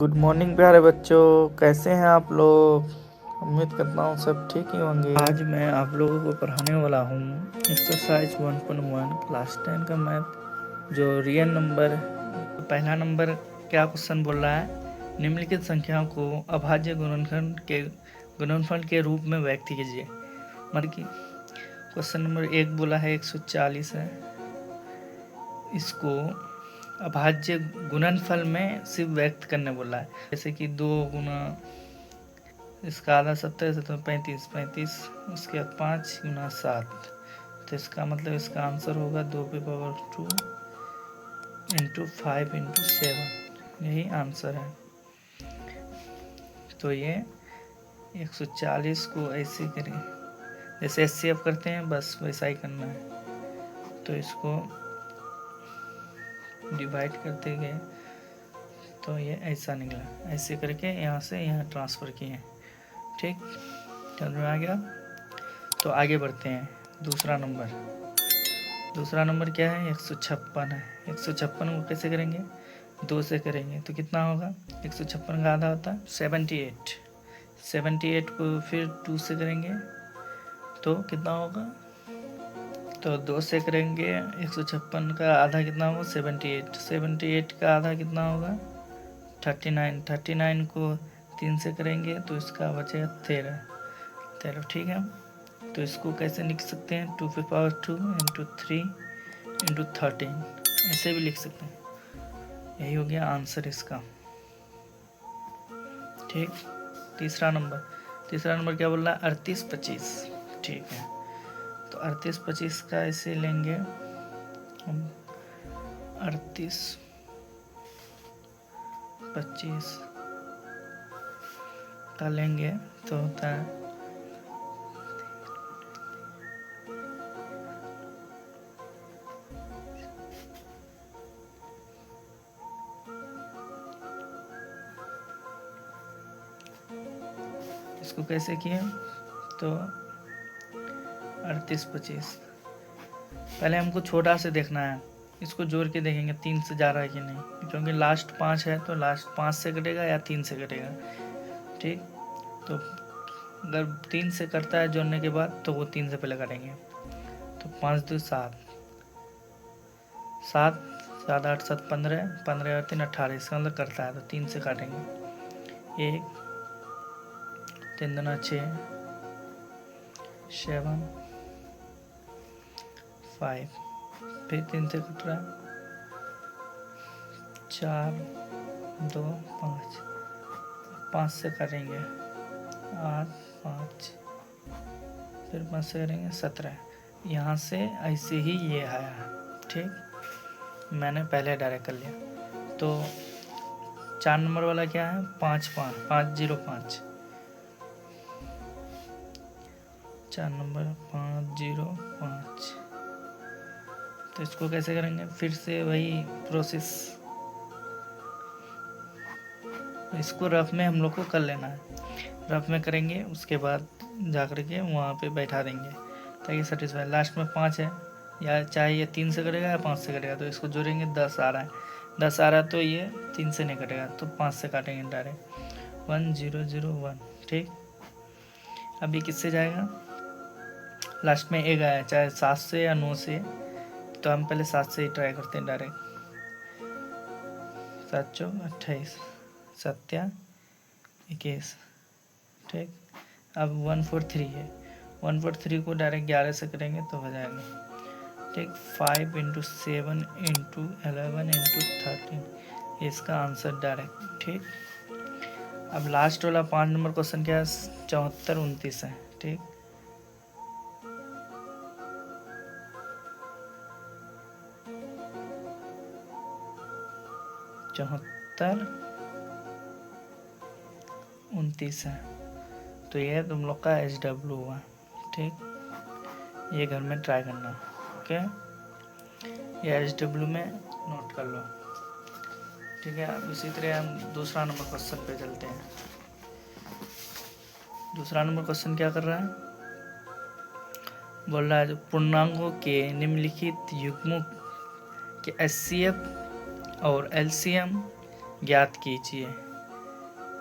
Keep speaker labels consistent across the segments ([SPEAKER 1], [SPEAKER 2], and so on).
[SPEAKER 1] Good morning प्यारे बच्चों, कैसे हैं आप लोग। उम्मीद करता हूँ सब ठीक ही होंगे। आज मैं आप लोगों को पढ़ाने वाला हूँ एक्सरसाइज 1.1 क्लास 10 का मैथ, जो रियल नंबर। पहला नंबर क्या क्वेश्चन बोल रहा है, निम्नलिखित संख्याओं को अभाज्य गुणनफल के रूप में व्यक्त कीजिए। मतलब कि क्वेश्चन नंबर 1 बोला है 140 है, इसको अभाज्य गुणनफल में सिर्फ व्यक्त करने बोला है। जैसे कि 2 गुना इसका आधा 70, 35, 35 उसके बाद 5 गुना 7, तो इसका मतलब इसका आंसर होगा 2 पे पावर 2 इंटू 5 इंटू 7, यही आंसर है। तो ये 140 को ऐसे करें, जैसे SCF करते हैं बस वैसा ही करना है। तो इसको डिवाइड करते गए तो ये ऐसा निकला, ऐसे करके यहाँ से यहाँ ट्रांसफ़र किए। ठीक, समझ में आ गया। तो आगे बढ़ते हैं। दूसरा नंबर क्या है, 156 है। 156 को कैसे करेंगे, 2 से करेंगे तो कितना होगा, 156 का आधा होता है 78। 78 को फिर 2 से करेंगे तो कितना होगा, तो 2 से करेंगे 156 का आधा कितना होगा 78। 78 का आधा कितना होगा 39। 39 को 3 से करेंगे तो इसका बचेगा 13। ठीक है, तो इसको कैसे लिख सकते हैं, 2 पे पावर 2 इंटू 3 इंटू 13, ऐसे भी लिख सकते हैं। यही हो गया आंसर इसका। ठीक, तीसरा नंबर क्या बोल रहा है, 38 25। ठीक है, तो 38 25 का ऐसे लेंगे हम, 38 25 का लेंगे तो होता है इसको कैसे किए, तो 38 25 पहले हमको छोटा से देखना है, इसको जोड़ के देखेंगे 3 से जा रहा है कि नहीं, क्योंकि लास्ट 5 है तो लास्ट 5 से कटेगा या 3 से कटेगा। ठीक, तो अगर 3 से करता है जोड़ने के बाद तो वो 3 से पहले करेंगे। तो 5 2 7, 7 7 8 7 15, 15 और 3 18, इसका मतलब करता है तो 3 से काटेंगे। 1 3 दूना 6, 7 5, फिर 3 से कट रहा है 4 2 5, 5 से करेंगे 8 5, फिर 5 से करेंगे 17। यहाँ से ऐसे ही ये आया। ठीक, मैंने पहले डायरेक्ट कर लिया। तो 4 नंबर वाला क्या है, 5 5 5 0 5, 4 नंबर 5 0 5। तो इसको कैसे करेंगे, फिर से वही प्रोसेस, इसको रफ में हम लोग को कर लेना है। रफ में करेंगे उसके बाद जा कर के वहाँ पे बैठा देंगे ताकि सेटिस्फाई। लास्ट में 5 है, या चाहे ये 3 से करेगा या 5 से करेगा, तो इसको जोड़ेंगे 10 आ रहा है, 10 आ रहा है तो ये 3 से नहीं कटेगा तो 5 से काटेंगे डायरेक्ट 1 0 0 1। ठीक, अब ये किससे जाएगा, लास्ट में 1 आया, चाहे 7 से या 9 से, तो हम पहले 7 से ही ट्राई करते हैं डायरेक्ट। 7 चौक 28, 7 21। ठीक, अब 143 है, 143 को डायरेक्ट 11 से करेंगे तो हो जाएगा। ठीक, 5 इंटू 7 इंटू 11 इंटू 13, इसका आंसर डायरेक्ट। ठीक, अब लास्ट वाला 5 नंबर क्वेश्चन क्या है, 74 29 है। ठीक, चौहत्तर 29 है, तो ये तुम लोग का SW हुआ। ठीक, ये घर में ट्राई करना। ओके, ये SW में नोट कर लो। ठीक है, अब इसी तरह हम दूसरा नंबर क्वेश्चन पे चलते हैं। दूसरा नंबर क्वेश्चन क्या कर रहा है, बोल रहा है पूर्णांकों के निम्नलिखित युग्मों के HCF और LCM ज्ञात कीजिए।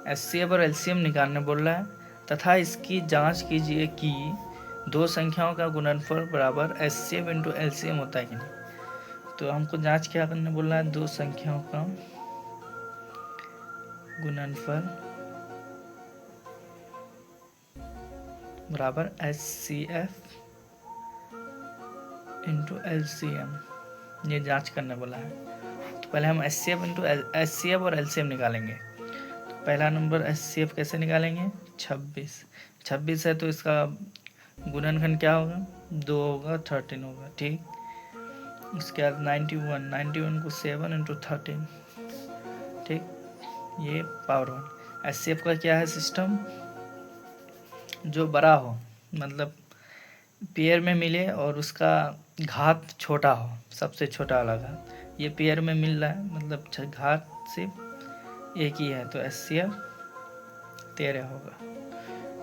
[SPEAKER 1] HCF और LCM निकालने बोल रहा है, तथा इसकी जांच कीजिए कि दो संख्याओं का गुणनफल बराबर HCF इंटू LCM होता है कि नहीं। तो हमको जांच क्या करने बोल रहा है, दो संख्याओं का गुणनफल बराबर HCF इंटू LCM, ये जांच करने बोला है। तो पहले हम HCF और LCM निकालेंगे। तो पहला नंबर HCF कैसे निकालेंगे, 26 है तो इसका गुणनखंड क्या होगा, 2 होगा, 13 होगा, ठीक। उसके बाद 91 को 7 इंटू 13, ठीक, ये पावर 1। HCF का क्या है सिस्टम, जो बड़ा हो, मतलब पेयर में मिले और उसका घात छोटा हो, सबसे छोटा वाला घात। ये पेयर में मिल रहा है, मतलब घात सिर्फ एक ही है, तो HCF 13 होगा।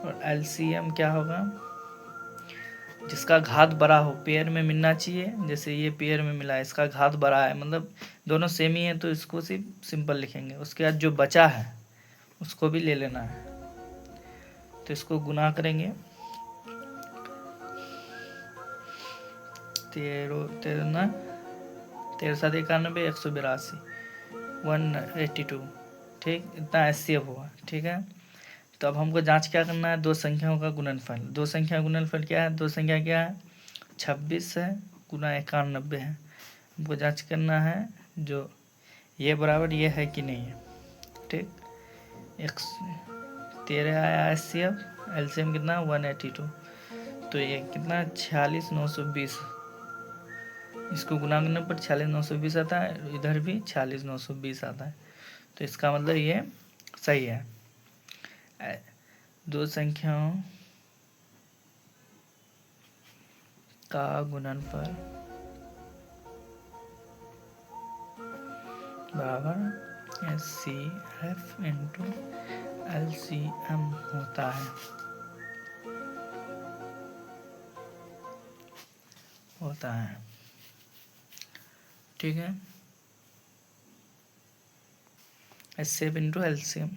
[SPEAKER 1] और LCM क्या होगा, जिसका घात बड़ा हो, पेयर में मिलना चाहिए, जैसे ये पेयर में मिला है, इसका घात बड़ा है, मतलब दोनों सेम ही है, तो इसको सिर्फ सिंपल लिखेंगे। उसके बाद जो बचा है उसको भी ले लेना है, तो इसको गुना करेंगे, 13 7 91 182 182, ठीक, इतना HCF हुआ, ठीक है। तो अब हमको जांच क्या करना है, दो संख्याओं का गुणनफल। दो संख्या गुणनफल क्या है, दो संख्या क्या है, 26 है गुना 91 है। हमको जांच करना है जो ये बराबर ये है कि नहीं है, ठीक। 13 आया HCF, LCM कितना 182, तो ये कितना 46920, इसको गुना करने पर 46920 आता है, इधर भी 46920 आता है, तो इसका मतलब ये सही है। दो संख्याओं का गुणनफल बराबर HCF इंटू LCM होता है, ठीक है। HCF इंटू LCM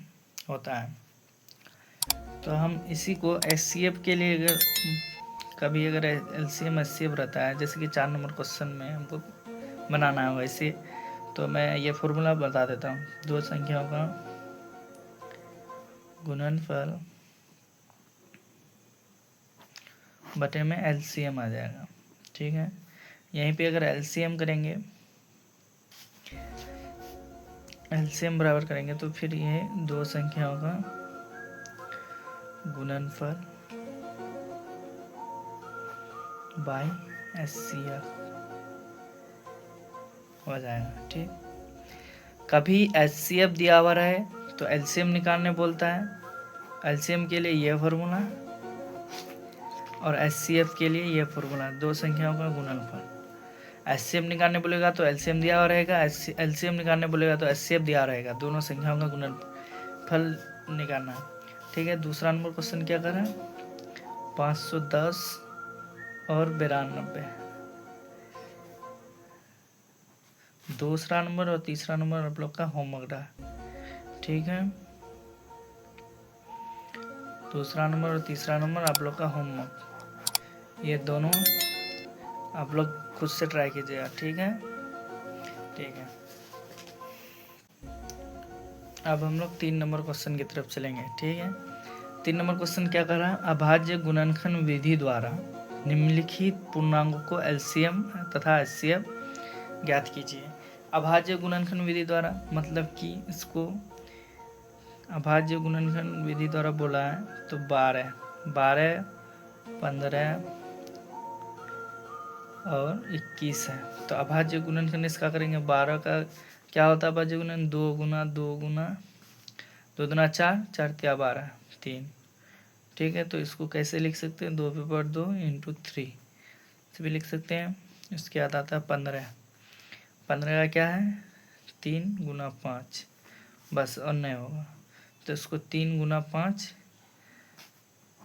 [SPEAKER 1] होता है। तो हम इसी को HCF के लिए कभी अगर LCM HCF रहता है, जैसे कि 4 नंबर क्वेश्चन में हमको बनाना है वैसे, तो मैं ये फॉर्मूला बता देता हूँ। दो संख्याओं का गुणनफल बटे में LCM आ जाएगा, ठीक है। यहीं पे अगर LCM करेंगे, LCM बराबर करेंगे, तो फिर ये दो संख्याओं का गुणनफल बाय HCF हो जाएगा, ठीक। कभी HCF दिया हुआ रहे तो LCM निकालने बोलता है, LCM के लिए यह फॉर्मूला और HCF के लिए यह फॉर्मूला, दो संख्याओं का गुणनफल। HCF निकालने बोलेगा तो LCM दिया हुआ रहेगा, LCM निकालने बोलेगा तो HCF दिया रहेगा, दोनों संख्याओं का गुणनफल निकालना है, ठीक है। दूसरा नंबर क्वेश्चन क्या कर रहा है, 510 और 92। दूसरा नंबर और तीसरा नंबर आप लोग का होमवर्क रहा, ठीक है। दूसरा नंबर और तीसरा नंबर आप लोग का होमवर्क, ये दोनों आप लोग खुद से ट्राई कीजिएगा, ठीक है, ठीक है। अब हम लोग 3 नंबर क्वेश्चन की तरफ चलेंगे, ठीक है। 3 नंबर क्वेश्चन क्या कर रहा है, अभाज्य गुणनखंड विधि द्वारा निम्नलिखित पूर्णांकों को LCM तथा HCF ज्ञात कीजिए। अभाज्य गुणनखंड विधि द्वारा मतलब कि इसको अभाज्य गुणनखंड विधि द्वारा बोला है, तो 12 15 और 21 है। तो अभाज्य गुणनखंड इसका करेंगे, 12 का क्या होता है अभाज्य गुणन, 2 गुना 2 गुना 2 दूना 4, 4 तिया 12 3, ठीक है। तो इसको कैसे लिख सकते हैं, 2 पे पर 2 इंटू 3 से भी लिख सकते हैं। इसके बाद आता है 15 का क्या है 3 गुना 5, बस और नहीं होगा, तो इसको 3 गुना 5,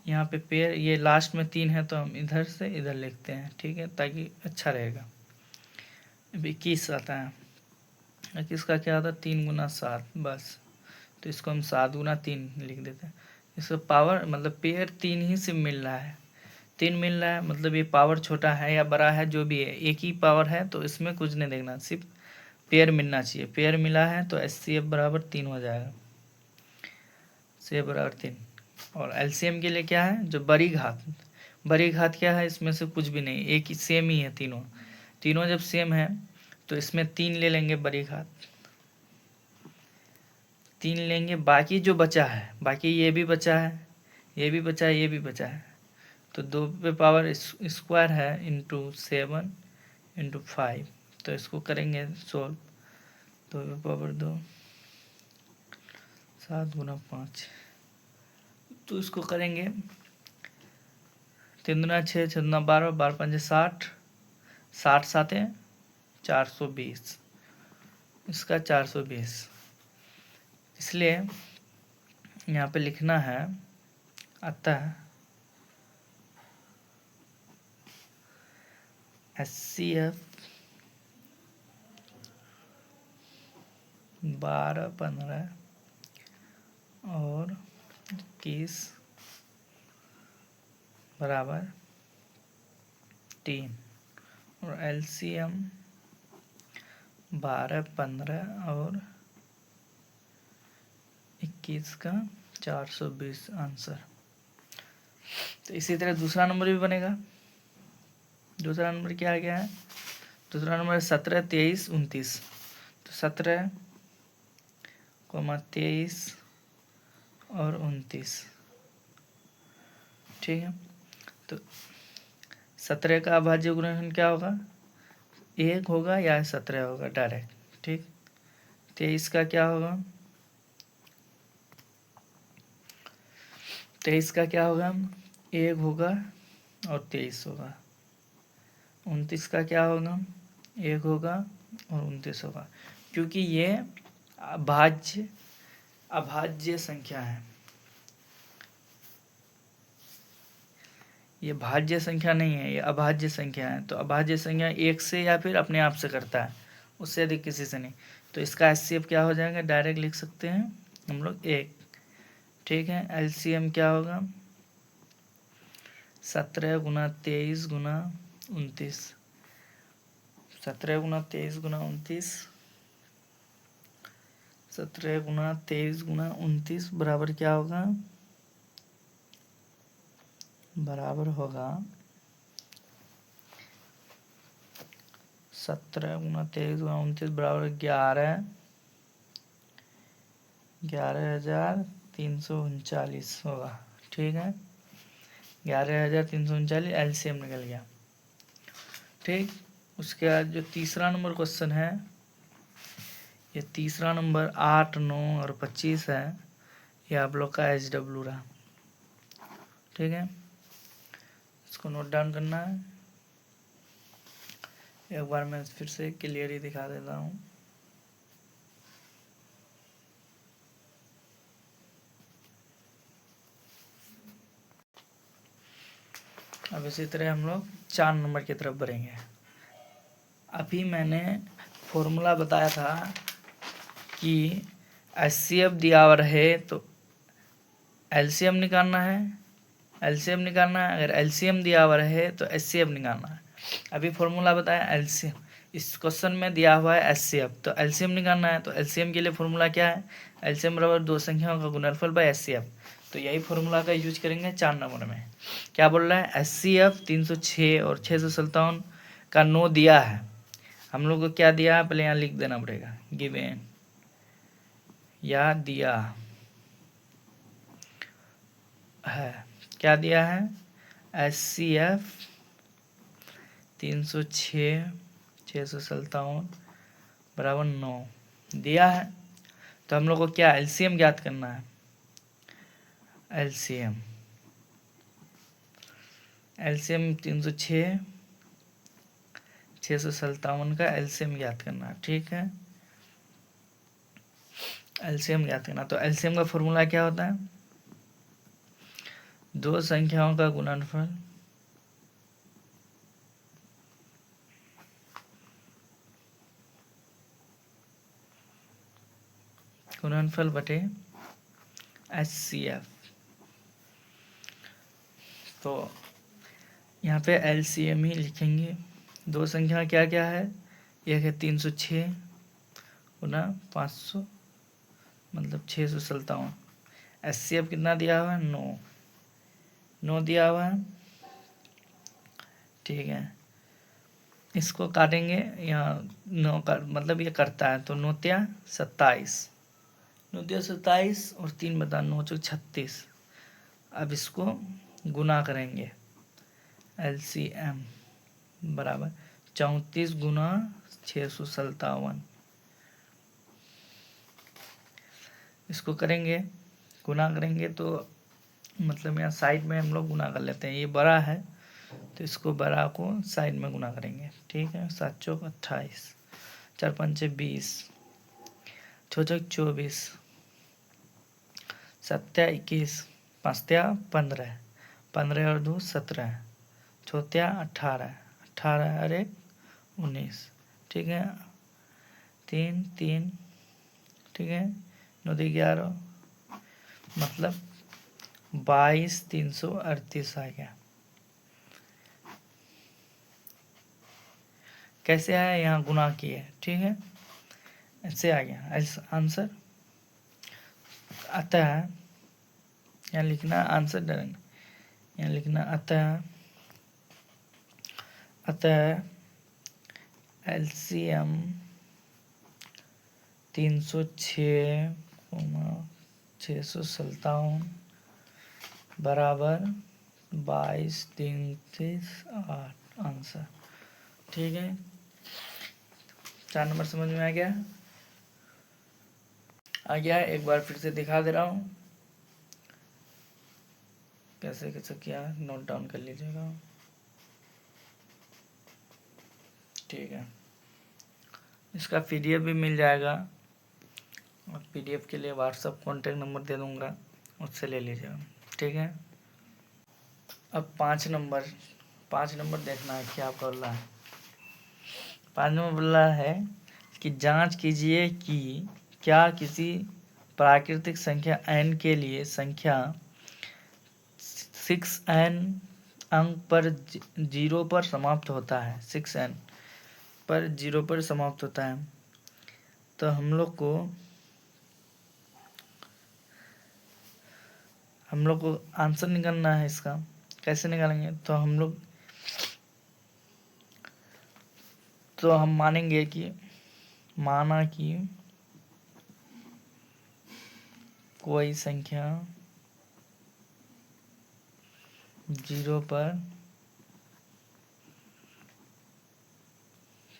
[SPEAKER 1] यहाँ पे पेयर ये लास्ट में 3 है तो हम इधर से इधर लिखते हैं, ठीक है, ताकि अच्छा रहेगा। अब 21 आता है, 21 का क्या होता है 3 गुना 7, बस, तो इसको हम 7 गुना 3 लिख देते हैं। इसका पावर मतलब पेयर 3 ही से मिल रहा है, 3 मिल रहा है, मतलब ये पावर छोटा है या बड़ा है जो भी है, एक ही पावर है, तो इसमें कुछ नहीं देखना, सिर्फ पेयर मिलना चाहिए। पेयर मिला है तो HCF बराबर 3 हो जाएगा, CF बराबर 3। और LCM के लिए क्या है, जो बड़ी घात, बड़ी घात क्या है, इसमें से कुछ भी नहीं, एक ही सेम ही है, तीनों तीनों जब सेम है तो इसमें 3 ले लेंगे बड़ी घात, 3 लेंगे, बाकी जो बचा है, बाकी ये भी बचा है, ये भी बचा है, ये भी बचा है, तो 2 पे पावर स्क्वायर है इंटू 7 इंटू 5, तो इसको करेंगे सोल्व, 2 पे पावर 2, 7 गुना 5, तो इसको करेंगे 3 दूना 6, 6 दूना 12, 12 पंजे 60, 60 साते 420, इसका 420, इसलिए यहाँ पे लिखना है, अतः HCF 12, 15 और 21 बराबर 3, और LCM 12, 15 और 21 का 420 आंसर। तो इसी तरह दूसरा नंबर भी बनेगा। दूसरा नंबर क्या आ गया है, दूसरा नंबर 17, 23, 29, तो 17, 23 और 29, ठीक है। तो 17 का अभाज्य गुणनफल क्या होगा, 1 होगा या 17 होगा डायरेक्ट, ठीक। 23 का क्या होगा, 23 का क्या होगा, 1 होगा और 23 होगा। 29 का क्या होगा, 1 होगा और 29 होगा, क्योंकि ये अभाज्य संख्या है, ये भाज्य संख्या नहीं है, ये अभाज्य संख्या है। तो अभाज्य संख्या 1 से या फिर अपने आप से करता है, उससे अधिक किसी से नहीं। तो इसका HCF क्या हो जाएगा, डायरेक्ट लिख सकते हैं हम लोग 1, ठीक है। LCM क्या होगा, 17 गुना 23 गुना 29, 17 गुना 23 गुना 29, 17 गुना 23 गुना 29 बराबर क्या होगा, बराबर होगा 17 गुना 23 गुना 29 बराबर 11,339 होगा, ठीक है। 11,339 LCM निकल गया, ठीक। उसके बाद जो तीसरा नंबर क्वेश्चन है, ये तीसरा नंबर 8, 9 और 25 है, ये आप लोग का HW रहा, ठीक है। इसको नोट डाउन करना है। एक बार मैं फिर से क्लियर ही दिखा देता हूँ। अब इसी तरह हम लोग 4 नंबर की तरफ बढ़ेंगे। अभी मैंने फॉर्मूला बताया था कि HCF दिया हुआ रहे तो LCM निकालना है, LCM निकालना है, अगर LCM दिया हुआ रहे तो HCF निकालना है। अभी फॉर्मूला बताया LCM, इस क्वेश्चन में दिया हुआ है HCF, तो LCM निकालना है। तो LCM के लिए फॉर्मूला क्या है, LCM बराबर 2 संख्याओं का गुणनफल बाय HCF। तो यही फॉर्मूला का यूज करेंगे 4 नंबर में। क्या बोल रहा है, HCF 306 और 657 का 9 दिया है। हम लोग को क्या दिया है, पहले यहाँ लिख देना पड़ेगा, गिवन या दिया है, क्या दिया है, HCF 306, 657 बराबर 9 दिया है। तो हम लोग को क्या LCM ज्ञात करना है, LCM 306, 657 का LCM ज्ञात करना है, ठीक है। LCM ज्ञात करना, तो LCM का फॉर्मूला क्या होता है, 2 संख्याओं का गुणनफल बटे HCF। तो यहाँ पे LCM ही लिखेंगे। दो संख्या क्या क्या है, एक है 306 गुना 500 मतलब 657। HCF कितना दिया हुआ है, 9 दिया हुआ है। ठीक है, इसको काटेंगे, यहाँ 9 का मतलब ये करता है, तो 9 27, 9 27 और 3 बता 9 चौक 36। अब इसको गुना करेंगे, LCM बराबर 34 गुना 657। इसको करेंगे, गुना करेंगे तो मतलब यहाँ साइड में हम लोग गुना कर लेते हैं, ये बड़ा है तो इसको बड़ा को साइड में गुना करेंगे। ठीक है, 7 चौक 28, 4 पंचे 20, 6 चौक 24, 7 21, 5 15, 15 और 2 17, 6 18, 18 और 1 19। ठीक है, 3 3, ठीक है, 9 11 मतलब 22 338 आ गया। कैसे आया, यहाँ गुना किए। ठीक है, ऐसे आ गया आंसर। अतः यहाँ लिखना आंसर डालेंगे, यहाँ लिखना अतः LCM 306, 657 बराबर 22 33 8 आंसर। ठीक है, 4 नंबर समझ में आ गया। एक बार फिर से दिखा दे रहा हूँ कैसे कैसे किया, नोट डाउन कर लीजिएगा। ठीक है, इसका PDF भी मिल जाएगा और PDF के लिए व्हाट्सअप कॉन्टेक्ट नंबर दे दूंगा, उससे ले लीजिएगा। ठीक है, अब 5 नंबर देखना है क्या बोल रहा है। 5 नंबर बोल रहा है कि जांच कीजिए कि क्या किसी प्राकृतिक संख्या n के लिए संख्या 6n अंक पर 0 पर समाप्त होता है। 6n पर 0 पर समाप्त होता है। तो हम लोग को आंसर निकालना है इसका। कैसे निकालेंगे, तो हम मानेंगे कि माना कि कोई संख्या 0 पर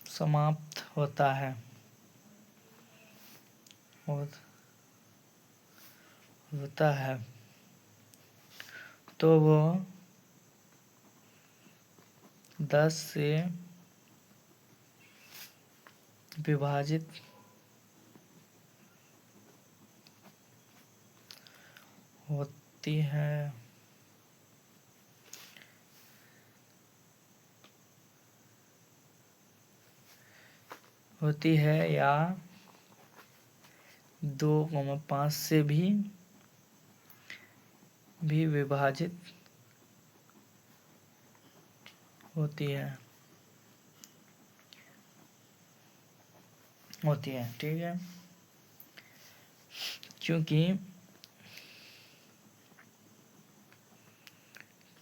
[SPEAKER 1] समाप्त होता है, तो वो 10 से विभाजित होती है या 2,5 से भी विभाजित होती है। ठीक है,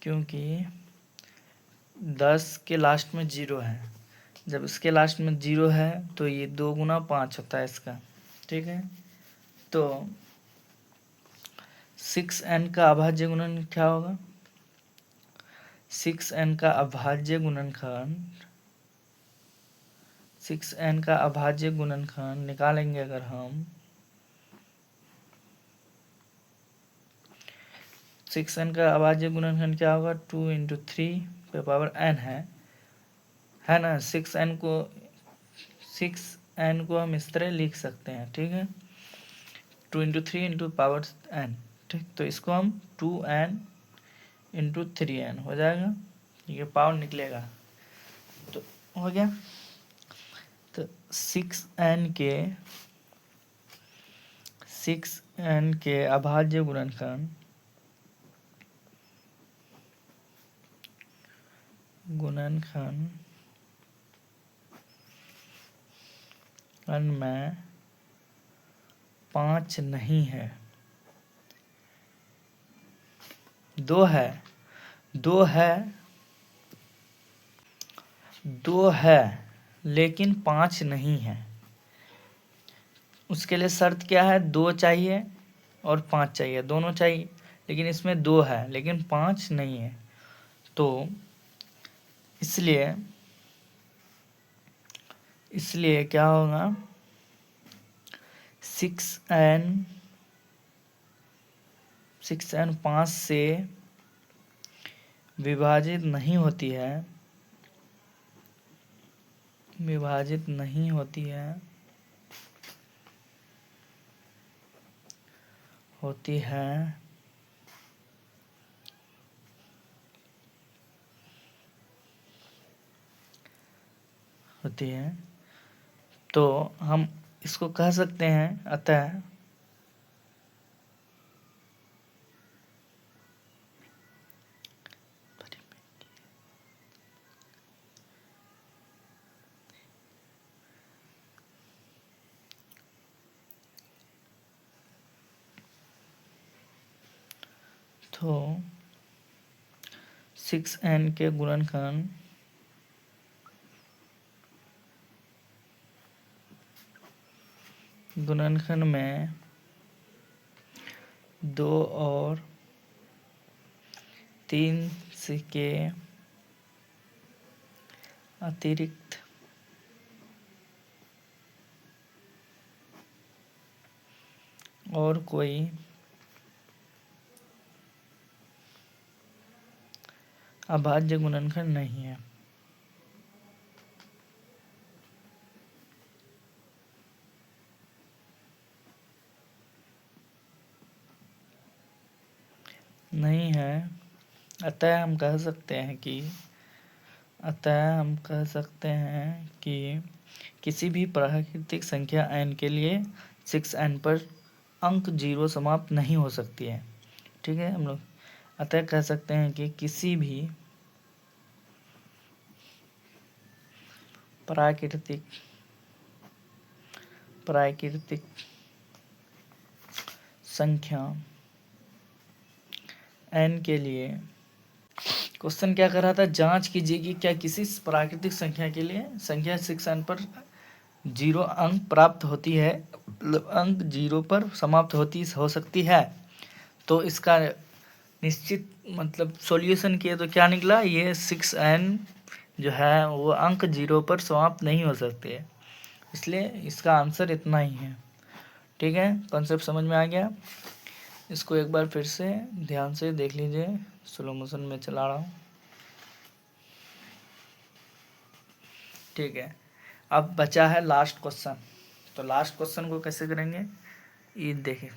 [SPEAKER 1] क्योंकि 10 के लास्ट में 0 है। जब इसके लास्ट में 0 है तो ये 2 गुना 5 होता है इसका। ठीक है, तो 6n का अभाज्य गुणन क्या होगा, 6n का अभाज्य गुणनखंड निकालेंगे अगर हम, 6n का अभाज्य गुणनखंड क्या होगा, 2 × 3 पे पावर n है ना। 6n को हम इस तरह लिख सकते हैं। ठीक है, 2 × 3 × पावर n। ठीक, तो इसको हम 2n × 3n हो जाएगा, ये पावर निकलेगा तो हो गया। तो 6n n के अभाज्य गुणनखंड में 5 नहीं है, 2 है, 2 है लेकिन 5 नहीं है। उसके लिए शर्त क्या है? 2 चाहिए और 5 चाहिए, दोनों चाहिए, लेकिन इसमें 2 है लेकिन 5 नहीं है। तो इसलिए क्या होगा? 6n 5 से विभाजित नहीं होती है, होती है। तो हम इसको कह सकते हैं, अतः तो 6n के गुणनखंड में 2 और 3 के अतिरिक्त और कोई अभाज्य गुणनखंड नहीं है। अतः हम कह सकते हैं कि किसी भी प्राकृतिक संख्या n के लिए 6n पर अंक 0 समाप्त नहीं हो सकती है। ठीक है, हम लोग अतः कह सकते हैं कि किसी भी प्राकृतिक संख्या n के लिए, क्वेश्चन क्या कर रहा था? जांच कीजिए कि क्या किसी प्राकृतिक संख्या के लिए संख्या 6n पर 0 अंक प्राप्त होती है, अंक 0 पर समाप्त हो सकती है। तो इसका निश्चित सॉल्यूशन किए तो क्या निकला? ये 6n जो है वो अंक 0 पर समाप्त नहीं हो सकती है, इसलिए इसका आंसर इतना ही है। ठीक है, कॉन्सेप्ट समझ में आ गया? इसको एक बार फिर से ध्यान से देख लीजिए, स्लो मोशन में चला रहा हूँ। ठीक है, अब बचा है लास्ट क्वेश्चन। तो लास्ट क्वेश्चन को कैसे करेंगे ये देखिए,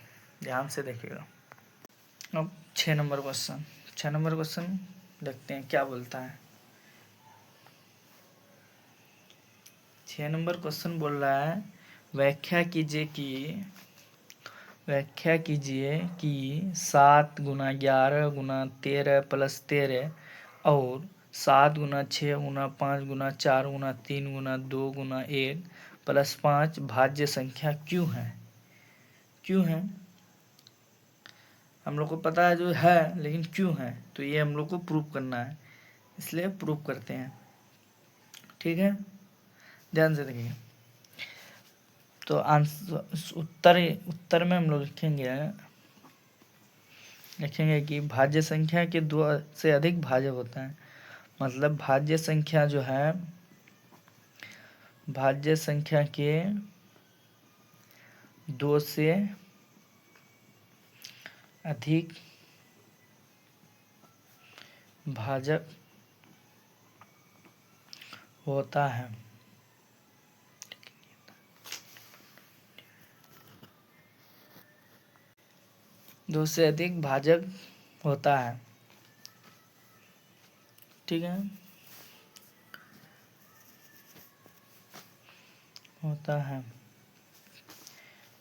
[SPEAKER 1] ध्यान से देखिएगा। अब 6 नंबर क्वेश्चन देखते हैं क्या बोलता है। 6 नंबर क्वेश्चन बोल रहा है, व्याख्या कीजिए कि 7 गुना 11 गुना 13 प्लस 13 और 7 गुना 6 गुना 5 गुना 4 गुना 3 गुना 2 गुना 1 प्लस 5 भाज्य संख्या क्यों है? हम लोग को पता है जो है, लेकिन क्यों है, तो ये हम लोग को प्रूव करना है, इसलिए प्रूव करते हैं। ठीक है, ध्यान से देखिए। तो आंसर उत्तर में हम लोग लिखेंगे कि भाज्य संख्या के 2 से अधिक भाजक होता है। मतलब भाज्य संख्या जो है, भाज्य संख्या के 2 से अधिक भाजक होता है। 2 से अधिक भाजक होता है। ठीक है, होता है।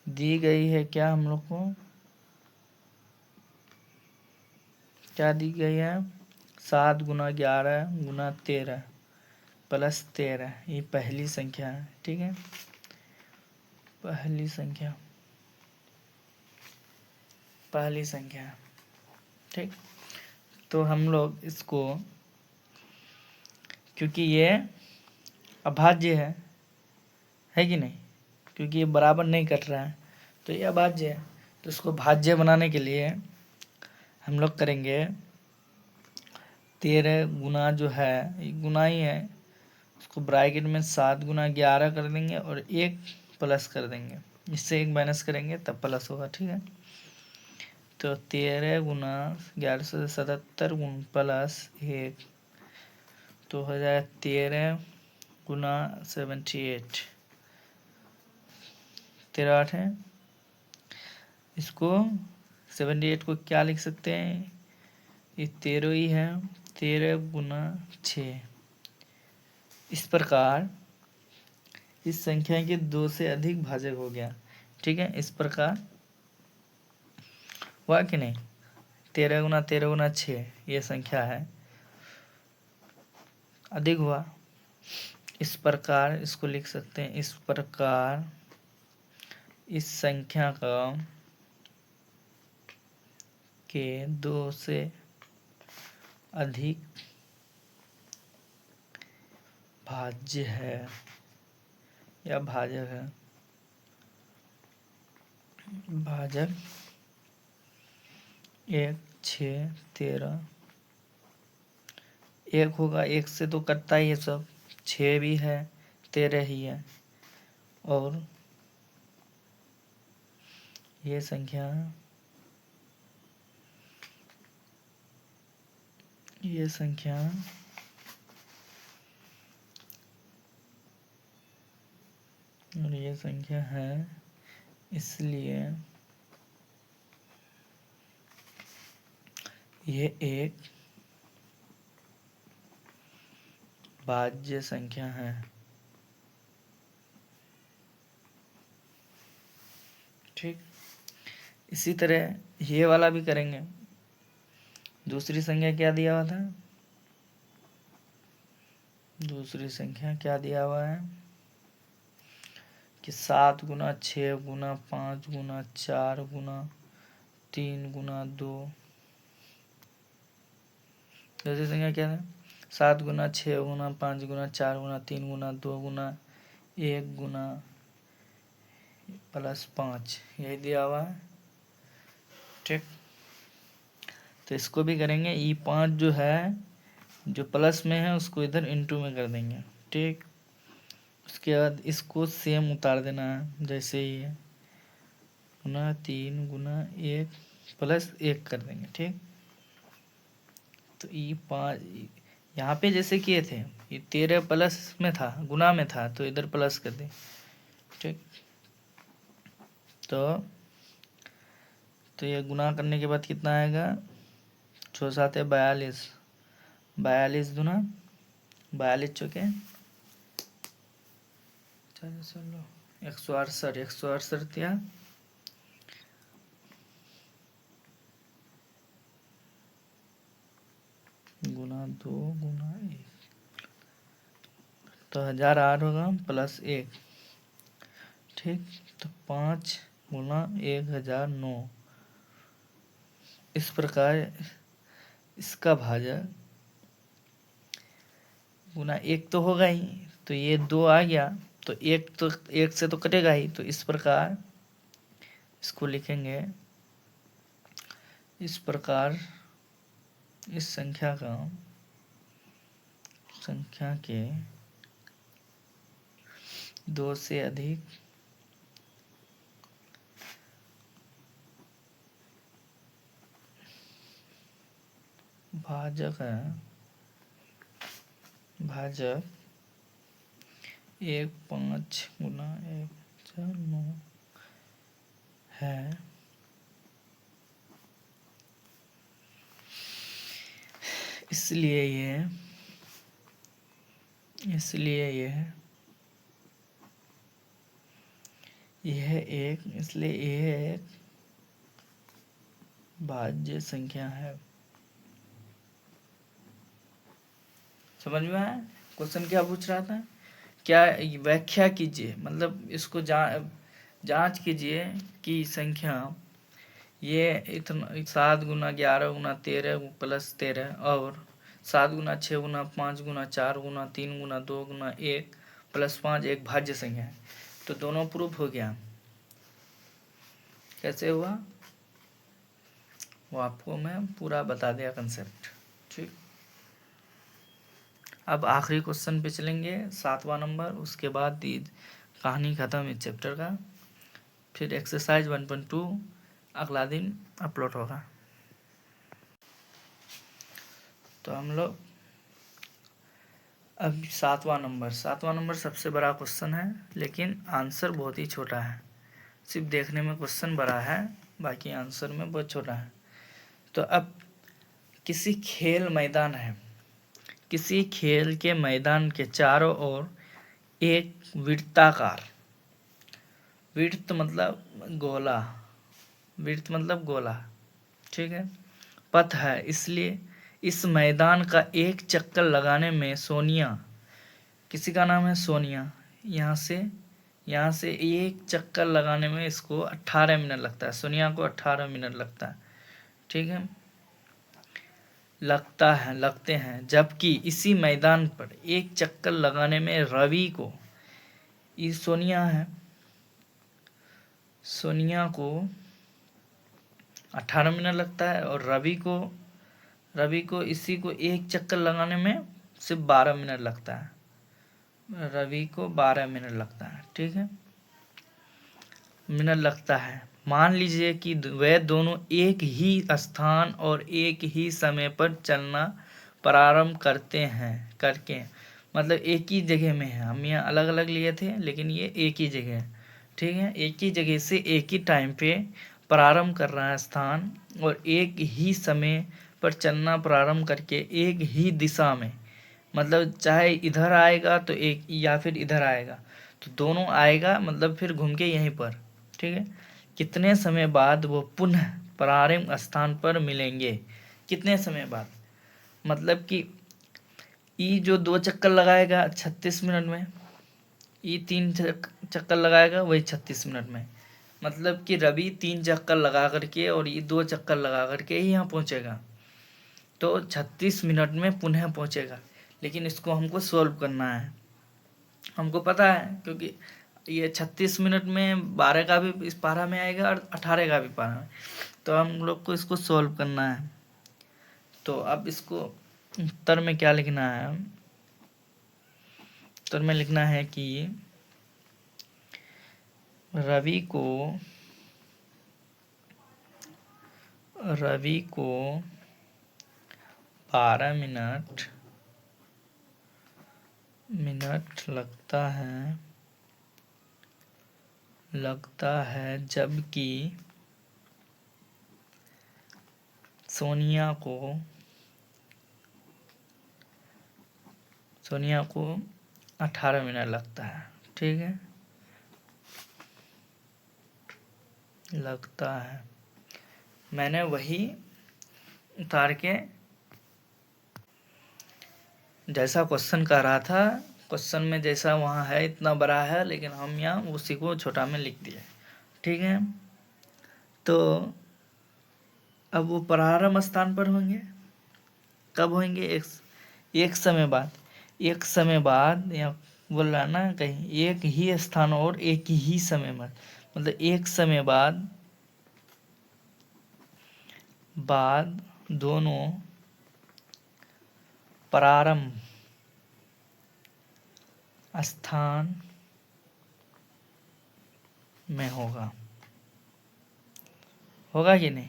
[SPEAKER 1] दी गई है क्या हम लोग को? क्या दी गई है? 7 गुना 11 गुना 13 प्लस 13। ये पहली संख्या है, ठीक है, पहली संख्या है, ठीक। तो हम लोग इसको, क्योंकि ये अभाज्य है कि नहीं, क्योंकि ये बराबर नहीं कर रहा है तो ये अभाज्य है। तो इसको भाज्य बनाने के लिए हम लोग करेंगे 13 गुना जो है, ये गुना ही है, उसको ब्रैकेट में 7 गुना 11 कर देंगे और 1 प्लस कर देंगे, इससे 1 माइनस करेंगे तब प्लस होगा, ठीक है। तो 13 गुना 1177 गुण प्लस 1 तो हो जाए 13 गुना 78, 13 8 है। इसको 78 को क्या लिख सकते हैं, ये 13 ही है, 13 गुना 6। इस प्रकार इस संख्या के 2 से अधिक भाजक हो गया, ठीक है। इस प्रकार हुआ कि नहीं, 13 गुना 6 ये संख्या है, अधिक हुआ। इस प्रकार इसको लिख सकते हैं, इस प्रकार इस संख्या का के 2 से अधिक भाज्य है या भाजक है। भाजक 1 6 13 1 होगा, 1 से तो कटता ही है सब, 6 भी है, 13 ही है, और ये संख्या और ये संख्या है, इसलिए ये एक भाज्य संख्या है, ठीक। इसी तरह ये वाला भी करेंगे। दूसरी संख्या क्या दिया हुआ था, दूसरी संख्या क्या दिया हुआ है कि 7 गुना 6 गुना 5 गुना 4 गुना 3 गुना 2। दूसरी संख्या क्या है, 7 गुना 6 गुना 5 गुना 4 गुना 3 गुना 2 गुना 1 गुना प्लस 5, यही दिया हुआ है, ठीक। तो इसको भी करेंगे, ई 5 जो है, जो प्लस में है उसको इधर इंटू में कर देंगे, ठीक। उसके बाद इसको सेम उतार देना है, जैसे ही है, गुना 3 गुना 1 प्लस 1 कर देंगे, ठीक। तो ई 5 यहाँ पे जैसे किए थे, ये 13 प्लस में था, गुना में था, तो इधर प्लस कर दें, ठीक। तो ये गुना करने के बाद कितना आएगा, 6 7 42, 42 दुना 42 चौके 168, 168 या गुना 2 गुना 1, तो 1008 होगा प्लस 1, ठीक। तो 5 गुना 1009। इस प्रकार इसका भाजक गुना 1 तो होगा ही, तो ये 2 आ गया, तो 1 से तो कटेगा ही, तो इस प्रकार इसको लिखेंगे, इस प्रकार इस संख्या के 2 से अधिक भाजक है, भाजक 1 5 गुना 1 9 है, इसलिए यह एक भाज्य संख्या है, समझ में आया? क्वेश्चन क्या पूछ रहा था, क्या व्याख्या कीजिए, मतलब इसको जांच कीजिए कि संख्या ये इतना 7 × 11 × 13 + 13 और 7 × 6 × 5 × 4 × 3 × 2 × 1 + 5 एक भाज्य संख्या है। तो दोनों प्रूफ हो गया। कैसे हुआ वो आपको मैं पूरा बता दिया कंसेप्ट। ठीक, अब आखिरी क्वेश्चन पे चलेंगे, 7वां नंबर। उसके बाद कहानी खत्म इस चैप्टर का। फिर एक्सरसाइज 1.2 अगला दिन अपलोड होगा। तो हम लोग अब 7वां नंबर सबसे बड़ा क्वेश्चन है, लेकिन आंसर बहुत ही छोटा है। सिर्फ देखने में क्वेश्चन बड़ा है, बाकी आंसर में बहुत छोटा है। तो अब किसी खेल मैदान है, किसी खेल के मैदान के चारों ओर एक वृत्ताकार, वृत्त मतलब गोला, वृत्त मतलब गोला, ठीक है, पथ है। इसलिए इस मैदान का एक चक्कर लगाने में सोनिया, किसी का नाम है सोनिया, यहाँ से एक चक्कर लगाने में इसको 18 मिनट लगता है। सोनिया को 18 मिनट लगता है, ठीक है, लगते हैं। जबकि इसी मैदान पर एक चक्कर लगाने में रवि को, ये सोनिया है, सोनिया को 18 मिनट लगता है और रवि को इसी को एक चक्कर लगाने में सिर्फ 12 मिनट लगता है। रवि को 12 मिनट लगता है, ठीक है, मिनट लगता है। मान लीजिए कि वे दोनों एक ही स्थान और एक ही समय पर चलना प्रारंभ करके मतलब एक ही जगह में है। हम यहाँ अलग अलग लिए थे, लेकिन ये एक ही जगह है, ठीक है, एक ही जगह से एक ही टाइम पे प्रारंभ कर रहा है स्थान, और एक ही समय पर चलना प्रारंभ करके एक ही दिशा में, मतलब चाहे इधर आएगा तो एक, या फिर इधर आएगा तो दोनों आएगा, मतलब फिर घूम के यहीं पर, ठीक है। कितने समय बाद वो पुनः प्रारंभ स्थान पर मिलेंगे, कितने समय बाद, मतलब कि ई जो 2 चक्कर लगाएगा 36 मिनट में, ई 3 चक्कर लगाएगा वही 36 मिनट में, मतलब कि रवि 3 चक्कर लगा करके और ये 2 चक्कर लगा करके ही यहाँ पहुँचेगा, तो 36 मिनट में पुनः पहुँचेगा। लेकिन इसको हमको सॉल्व करना है, हमको पता है, क्योंकि ये 36 मिनट में 12 का भी इस पारा में आएगा और 18 का भी पारा में, तो हम लोग को इसको सॉल्व करना है। तो अब इसको उत्तर में क्या लिखना है, उत्तर में लिखना है कि रवि को 12 मिनट लगता है, जबकि सोनिया को 18 मिनट लगता है, ठीक है, लगता है। मैंने वही उतार के जैसा क्वेश्चन कर रहा था, क्वेश्चन में जैसा वहाँ है इतना बड़ा है, लेकिन हम यहाँ उसी को छोटा में लिख दिए, ठीक है। तो अब वो प्रारंभ स्थान पर होंगे, कब होंगे, एक समय बाद, या बोल रहा ना कहीं एक ही स्थान और एक ही समय में, मतलब एक समय बाद दोनों प्रारंभ स्थान में होगा कि नहीं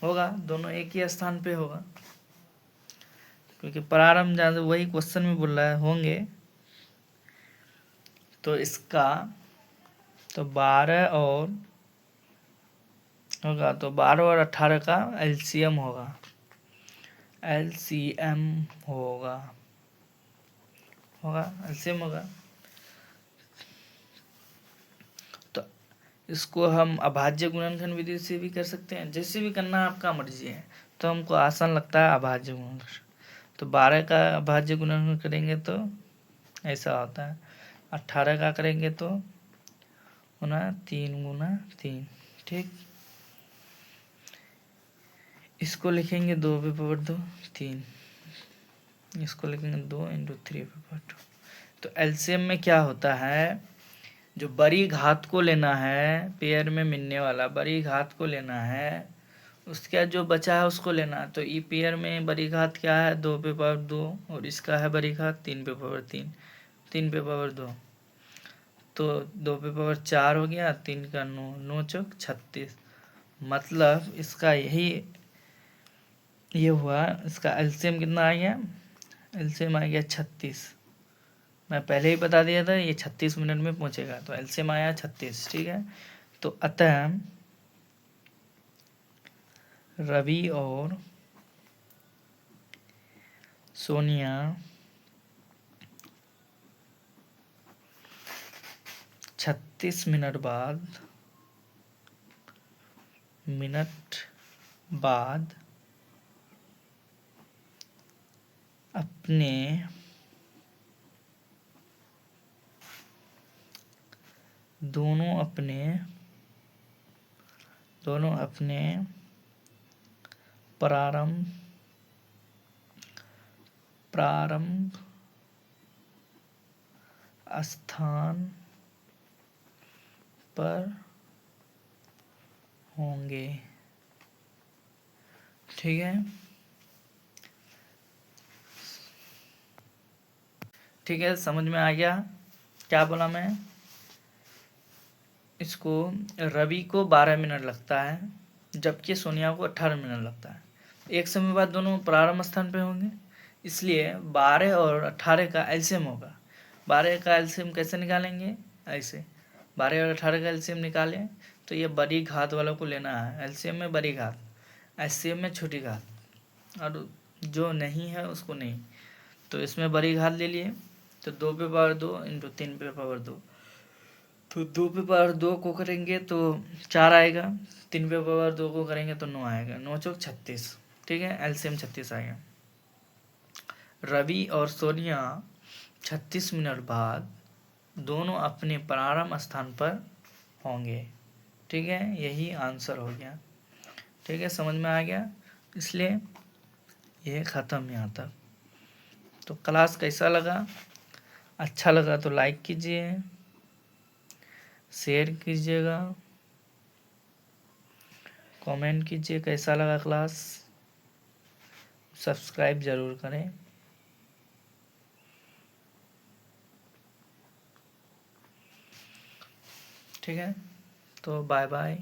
[SPEAKER 1] होगा, दोनों एक ही स्थान पे होगा, क्योंकि प्रारंभ जहाँ वही क्वेश्चन में बोल रहा है होंगे। तो इसका तो 12 और होगा, तो 12 और 18 का एलसीएम होगा, एलसीएम होगा एलसीएम होगा। तो इसको हम अभाज्य गुणनखंड विधि से भी कर सकते हैं, जैसे भी करना आपका मर्जी है। तो हमको आसान लगता है अभाज्य गुणनखंड, तो 12 का भाज्य गुणनखंड करेंगे तो ऐसा होता है। 18 का करेंगे तो होना 3 गुना 3, ठीक। इसको लिखेंगे 2 पे पावर 2 3, इसको लिखेंगे 2 इंटू 3 पे पावर 2। तो एलसीएम में क्या होता है, जो बड़ी घात को लेना है, पेयर में मिलने वाला बड़ी घात को लेना है, उसका जो बचा है उसको लेना है। तो ई पेयर में बड़ी घात क्या है, 2 पे पावर 2, और इसका है बड़ी घात 3 पे पावर 3, 3 पे पावर 2, तो 2 पे पावर 4 हो गया, 3 का 9, 9 चौक 36। मतलब इसका यही ये हुआ, इसका एलसीएम कितना आ गया, एलसीएम आ गया 36। मैं पहले ही बता दिया था ये 36 मिनट में पहुंचेगा, तो एलसीएम आया 36, ठीक है। तो अतः रवि और सोनिया 36 मिनट बाद अपने दोनों अपने प्रारंभ स्थान पर होंगे, ठीक है। ठीक है, समझ में आ गया क्या बोला मैं। इसको रवि को 12 मिनट लगता है, जबकि सोनिया को 18 मिनट लगता है। एक समय बाद दोनों प्रारंभ स्थान पे होंगे, इसलिए 12 और 18 का एलसीएम होगा। 12 का एलसीएम कैसे निकालेंगे, ऐसे 12 और 18 का एलसीएम निकालें तो ये बड़ी घात वालों को लेना है, एलसीएम में बड़ी घात, एचसीएम में छोटी घात, और जो नहीं है उसको नहीं। तो इसमें बड़ी घात ले लिए, तो 2 पे पावर 2 इंटू 3 पे पावर 2, तो 2 पे पावर 2 को करेंगे तो 4 आएगा, 3 पे पावर 2 को करेंगे तो 9 आएगा, 9 चौक 36, ठीक है। एलसीएम 36 आएगा। रवि और सोनिया 36 मिनट बाद दोनों अपने प्रारंभ स्थान पर होंगे, ठीक है। यही आंसर हो गया, ठीक है, समझ में आ गया। इसलिए यह ख़त्म यहाँ तक। तो क्लास कैसा लगा, अच्छा लगा तो लाइक कीजिए, शेयर कीजिएगा, कमेंट कीजिए कैसा लगा क्लास, सब्सक्राइब ज़रूर करें। ठीक है, तो बाय बाय।